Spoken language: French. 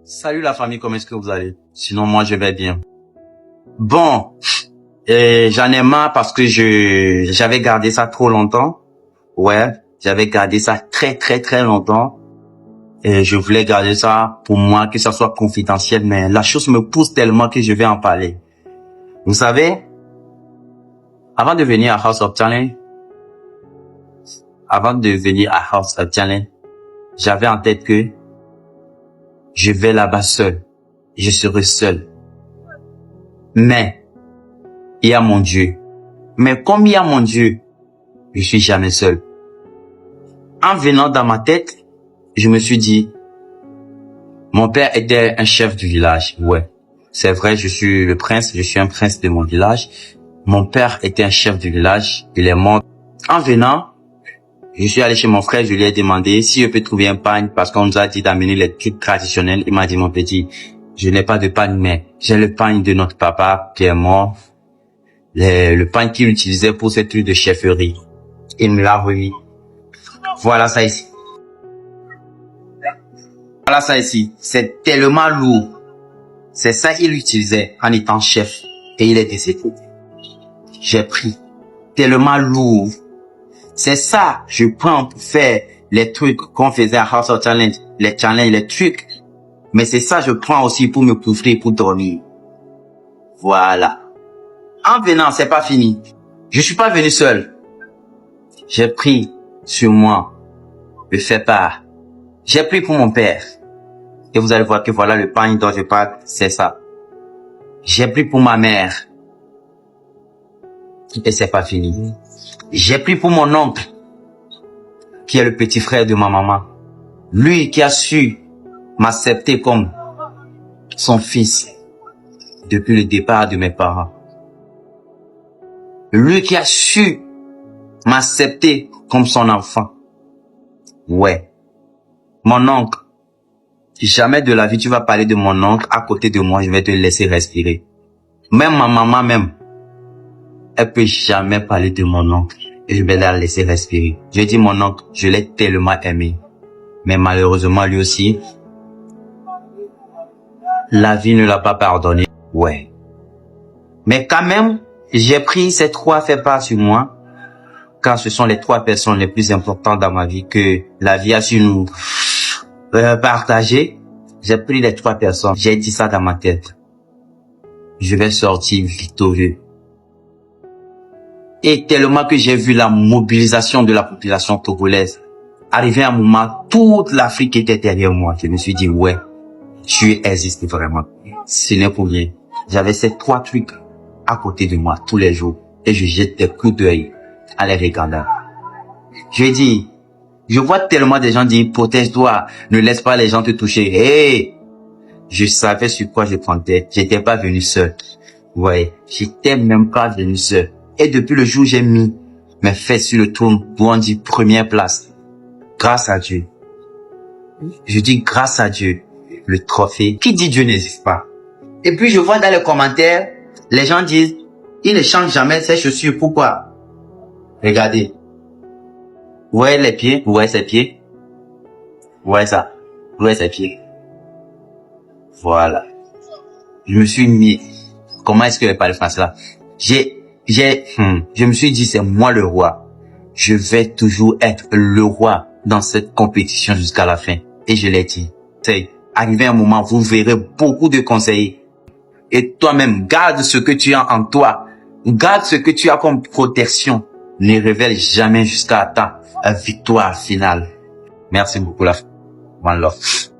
Salut la famille, comment est-ce que vous allez? Sinon, moi, je vais bien. Bon, j'en ai marre parce que j'avais gardé ça trop longtemps. Ouais, j'avais gardé ça très longtemps. Et je voulais garder ça pour moi, que ça soit confidentiel, mais la chose me pousse tellement que je vais en parler. Vous savez, avant de venir à House of Talent, j'avais en tête que je vais là-bas seul. Je serai seul. Mais, il y a mon Dieu. Mais comme il y a mon Dieu, je suis jamais seul. En venant dans ma tête, je me suis dit, mon père était un chef du village. Ouais, c'est vrai, je suis le prince, je suis un prince de mon village. Mon père était un chef du village, il est mort. En venant, je suis allé chez mon frère, je lui ai demandé si je peux trouver un pagne parce qu'on nous a dit d'amener les trucs traditionnels. Il m'a dit, mon petit, je n'ai pas de pagne, mais j'ai le pagne de notre papa qui est mort. Le pagne qu'il utilisait pour ces trucs de chefferie. Il me l'a remis. Voilà ça ici. Voilà ça ici. C'est tellement lourd. C'est ça qu'il utilisait en étant chef. Et il est décédé. J'ai pris. Tellement lourd. C'est ça, je prends pour faire les trucs qu'on faisait à House of Talent. Les challenges, les trucs. Mais c'est ça, je prends aussi pour me couvrir, pour dormir. Voilà. En venant, c'est pas fini. Je suis pas venu seul. J'ai pris sur moi, me faire part. J'ai pris pour mon père. Et vous allez voir que voilà le pagne dont je parle, c'est ça. J'ai pris pour ma mère. Et c'est pas fini. J'ai pris pour mon oncle, qui est le petit frère de ma maman. Lui qui a su m'accepter comme son fils depuis le départ de mes parents. Lui qui a su m'accepter comme son enfant. Ouais. Mon oncle. Jamais de la vie tu vas parler de mon oncle à côté de moi, je vais te laisser respirer. Même ma maman même, elle peut jamais parler de mon oncle et je vais la laisser respirer. Je dis mon oncle, je l'ai tellement aimé. Mais malheureusement lui aussi, la vie ne l'a pas pardonné. Ouais. Mais quand même, j'ai pris ces trois faits part sur moi, car ce sont les trois personnes les plus importantes dans ma vie que la vie a su nous partager. J'ai pris les trois personnes, j'ai dit ça dans ma tête. Je vais sortir victorieux. Et tellement que j'ai vu la mobilisation de la population togolaise, arrivé à un moment, toute l'Afrique était derrière moi. Je me suis dit, ouais, tu existes vraiment. Ce n'est pour rien. J'avais ces trois trucs à côté de moi tous les jours. Et je jette des coups d'œil à les regardant. Je dis, je vois tellement des gens dire, protège-toi, ne laisse pas les gens te toucher. Hey! Je savais sur quoi je comptais. J'étais pas venu seul. Ouais, j'étais même pas venu seul. Et depuis le jour où j'ai mis mes fesses sur le trône, où on dit première place, grâce à Dieu. Je dis grâce à Dieu, le trophée. Qui dit Dieu n'existe pas? Et puis je vois dans les commentaires, les gens disent, il ne change jamais ses chaussures. Pourquoi? Regardez. Ouais les pieds, ouais ses pieds. Ouais ça, ouais ses pieds. Voilà. Je me suis mis, comment est-ce que je parle français là? Je me suis dit, c'est moi le roi. Je vais toujours être le roi dans cette compétition jusqu'à la fin. Et je l'ai dit. C'est arrivé un moment, vous verrez beaucoup de conseils. Et toi-même, garde ce que tu as en toi. Garde ce que tu as comme protection. Ne révèle jamais jusqu'à ta victoire finale. Merci beaucoup, la one love.